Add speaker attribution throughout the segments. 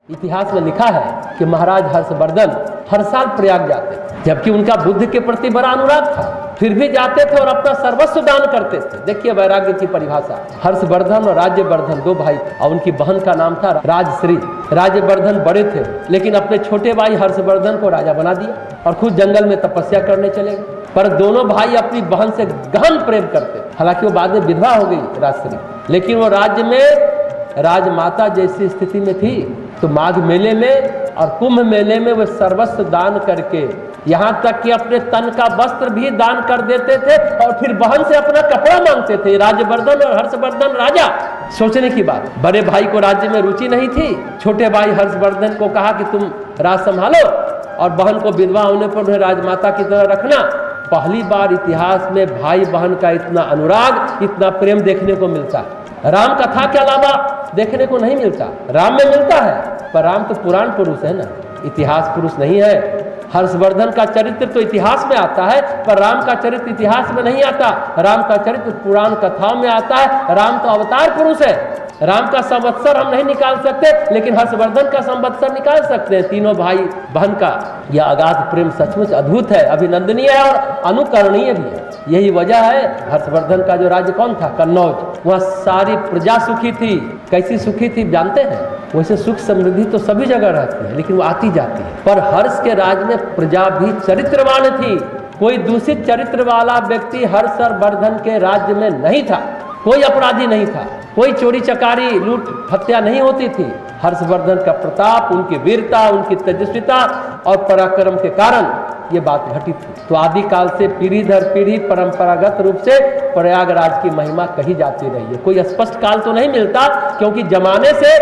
Speaker 1: इतिहास में लिखा है कि महाराज हर्षवर्धन हर साल प्रयाग जाते थे, जबकि उनका बुद्ध के प्रति बड़ा अनुराग था, फिर भी जाते थे और अपना सर्वस्व दान करते थे। देखिए वैराग्य की परिभाषा। हर्षवर्धन और राज्यवर्धन दो भाई थे और उनकी बहन का नाम था राजश्री। राज्यवर्धन बड़े थे लेकिन अपने छोटे भाई हर्षवर्धन को राजा बना दिया और खुद जंगल में तपस्या करने चले गए। पर दोनों भाई अपनी बहन से गहन प्रेम करते। हालांकि वो बाद में विधवा हो गई राजश्री, लेकिन वो राज्य में राजमाता जैसी स्थिति में थी। तो माघ मेले में और कुंभ मेले में वे सर्वस्व दान करके, यहाँ तक कि अपने तन का वस्त्र भी दान कर देते थे और फिर बहन से अपना कपड़ा मांगते थे। राज्यवर्धन और हर्षवर्धन राजा। सोचने की बात, बड़े भाई को राज्य में रुचि नहीं थी। छोटे भाई हर्षवर्धन को कहा कि तुम राज संभालो और बहन को विधवा होने पर उन्हें राजमाता की तरह रखना। पहली बार इतिहास में भाई बहन का इतना अनुराग, इतना प्रेम देखने को मिलता है। राम कथा के अलावा देखने को नहीं मिलता। राम में मिलता है पर राम तो पुराण पुरुष है ना, इतिहास पुरुष नहीं है। हर्षवर्धन का चरित्र तो इतिहास में आता है पर राम का चरित्र इतिहास में नहीं आता। राम का चरित्र पुराण कथाओं में आता है। राम तो अवतार पुरुष है। राम का संवत्सर हम नहीं निकाल सकते लेकिन हर्षवर्धन का संवत्सर निकाल सकते हैं। तीनों भाई बहन का यह अगाध प्रेम सचमुच अद्भुत है, अभिनंदनीय है और अनुकरणीय भी है। यही वजह है हर्षवर्धन का जो राज्य कौन था, कन्नौज, वहाँ सारी प्रजा सुखी थी। कैसी सुखी थी जानते हैं? वैसे सुख समृद्धि तो सभी जगह रहती है लेकिन वो आती जाती है, पर हर्ष के राज में प्रजा भी चरित्रवान थी। कोई दूषित चरित्र वाला व्यक्ति हर्षवर्धन के राज्य में नहीं था। कोई अपराधी नहीं था, कोई चोरी चकारी लूट हत्या नहीं होती थी। हर्षवर्धन का प्रताप, उनकी वीरता, उनकी तेजस्विता और पराक्रम के कारण ये बात घटित थी। तो आदिकाल से पीढ़ी दर पीढ़ी परंपरागत रूप से प्रयागराज की महिमा कही जाती रही है। कोई स्पष्ट काल तो नहीं मिलता क्योंकि जमाने से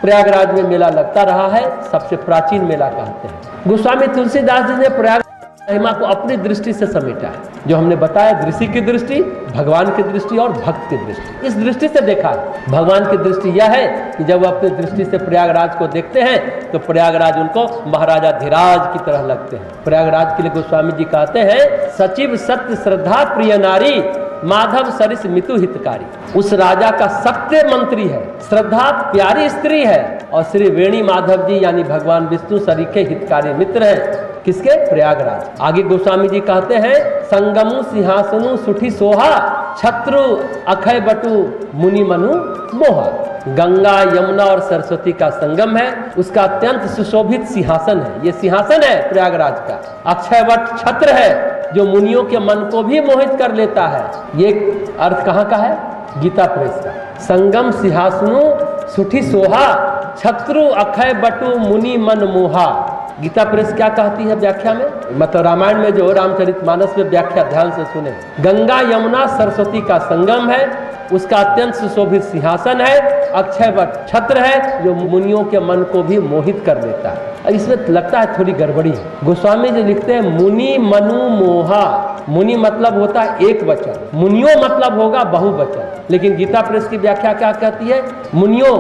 Speaker 1: प्रयागराज में मेला लगता रहा है। सबसे प्राचीन मेला कहते हैं। गोस्वामी तुलसीदास जी ने प्रयाग महिमा को अपनी दृष्टि से समेटा है। जो हमने बताया, ऋषि की दृष्टि, भगवान की दृष्टि और भक्त की दृष्टि, इस दृष्टि से देखा है। भगवान की दृष्टि यह है कि जब वो अपनी दृष्टि से प्रयागराज को देखते हैं तो प्रयागराज उनको महाराजा धीराज की तरह लगते हैं। प्रयागराज के लिए गोस्वामी जी कहते हैं, सचिव सत्य श्रद्धा प्रिय नारी, माधव सरिस मितु हितकारी। उस राजा का सत्य मंत्री है, श्रद्धा प्यारी स्त्री है और श्री वेणी माधव जी यानी भगवान विष्णु सरीखे हितकारी मित्र हैं। किसके? प्रयागराज। आगे गोस्वामी जी कहते हैं, संगमु सिंहासनु सुठी सोहा, छत्रु अखय बटु मुनि मनु मोहा। गंगा यमुना और सरस्वती का संगम है, उसका अत्यंत सुशोभित सिंहासन है। ये सिंहासन है प्रयागराज का। अक्षय वट छत्र है जो मुनियों के मन को भी मोहित कर लेता है। ये अर्थ कहाँ का है? गीता प्रेस का। संगम सिंहासनु सुठी सोहा, छत्रु अक्षय बटु मुनि मन मोहा। गीता प्रेस क्या कहती है व्याख्या में? मतलब रामायण में जो रामचरितमानस में व्याख्या ध्यान से सुने। गंगा यमुना सरस्वती का संगम है, उसका अत्यंत सुशोभित सिंहासन है, अक्षय वट छत्र है जो मुनियों के मन को भी मोहित कर देता है। इसमें लगता है थोड़ी गड़बड़ी है। गोस्वामी जी लिखते हैं, मुनि मनु मोहा। मुनि मतलब होता है एक वचन, मुनियों मतलब होगा बहुवचन। लेकिन गीता प्रेस की व्याख्या क्या कहती है? मुनियों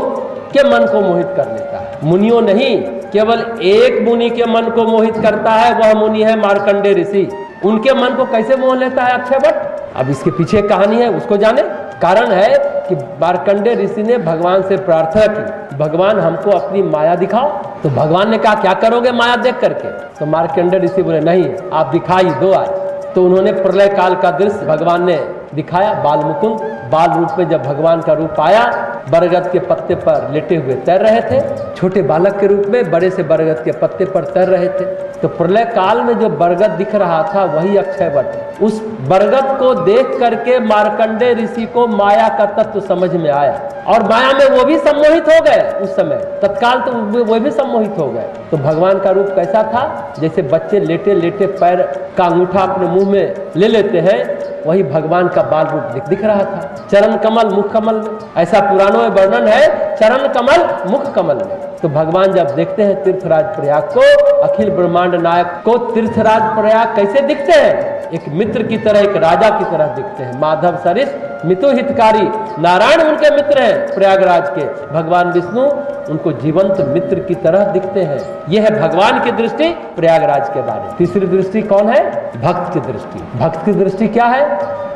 Speaker 1: के मन को मोहित कर लेता है। मुनियों नहीं, केवल एक मुनि के मन को मोहित करता है, वह मुनि है मार्कंडेय ऋषि। उनके मन को कैसे मोह लेता है अक्षयवट? अब इसके पीछे कहानी है, उसको जाने। कारण है कि मार्कंडेय ऋषि ने भगवान से प्रार्थना की, भगवान हमको अपनी माया दिखाओ। तो भगवान ने कहा, क्या करोगे माया देख करके? तो मार्कंडेय ऋषि बोले, नहीं आप दिखाई दो आज। तो उन्होंने प्रलय काल का दृश्य भगवान ने दिखाया। बाल मुकुंद बाल रूप में जब भगवान का रूप आया, बरगद के पत्ते पर लेटे हुए तैर रहे थे। छोटे बालक के रूप में बड़े से बरगद के पत्ते पर तैर रहे थे। तो प्रलय काल में जो बरगद दिख रहा था वही अक्षयवट। उस बरगद को देख करके मार्कंडेय ऋषि को माया का तत्व समझ में आया और माया में वो भी सम्मोहित हो गए। उस समय तत्काल तो वो भी सम्मोहित हो गए। तो भगवान का रूप कैसा था? जैसे बच्चे लेटे लेटे पैर का अंगूठा अपने मुंह में ले लेते हैं, वही भगवान का बाल रूप दिख रहा था। चरण कमल मुख कमल, ऐसा पुराण पुराणों में वर्णन है चरण कमल मुख कमल में। तो भगवान जब देखते हैं तीर्थराज प्रयाग को, अखिल ब्रह्मांड नायक को तीर्थराज प्रयाग कैसे दिखते हैं? एक मित्र की तरह, एक राजा की तरह दिखते हैं। माधव सरिस मितु हितकारी, नारायण उनके मित्र हैं प्रयागराज के, भगवान विष्णु उनको जीवंत मित्र की तरह दिखते हैं। यह है भगवान की दृष्टि प्रयागराज के बारे में। तीसरी दृष्टि कौन है? भक्त की दृष्टि। भक्त की दृष्टि क्या है?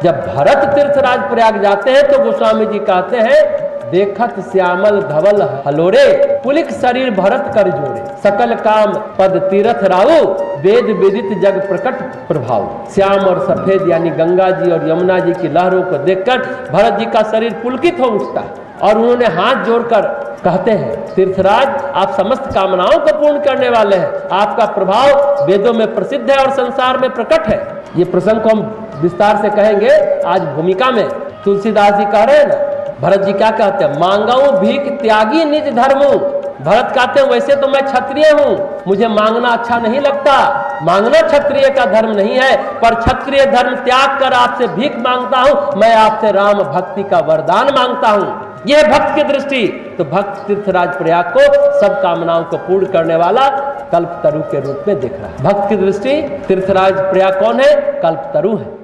Speaker 1: जब भरत तीर्थराज प्रयाग जाते हैं तो गोस्वामी जी कहते हैं, देखत श्यामल धवल हलोरे, पुलिक शरीर भरत कर जोड़े, सकल काम पद तीरथ राऊ, वेद वेदित जग प्रकट प्रभाव। श्याम और सफेद यानी गंगा जी और यमुना जी की लहरों को देखकर भरत जी का शरीर पुलकित हो उठता है और उन्होंने हाथ जोड़कर कहते हैं, तीर्थराज आप समस्त कामनाओं को पूर्ण करने वाले हैं, आपका प्रभाव वेदों में प्रसिद्ध है और संसार में प्रकट है। ये प्रसंग को हम विस्तार से कहेंगे आज भूमिका में। तुलसीदास जी कह रहे हैं ना, भरत जी क्या कहते हैं? मांगाऊं भीख त्यागी निज धर्मू। भरत कहते हैं वैसे तो मैं क्षत्रिय हूँ, मुझे मांगना अच्छा नहीं लगता, मांगना क्षत्रिय का धर्म नहीं है, पर क्षत्रिय धर्म त्याग कर आपसे भीख मांगता हूँ, मैं आपसे राम भक्ति का वरदान मांगता हूँ। यह भक्त की दृष्टि। तो भक्त तीर्थराज प्रयाग को सब कामनाओं को पूर्ण करने वाला कल्पतरु के रूप में दिख रहा है। भक्त की दृष्टि तीर्थराज प्रयाग कौन है? कल्पतरु है।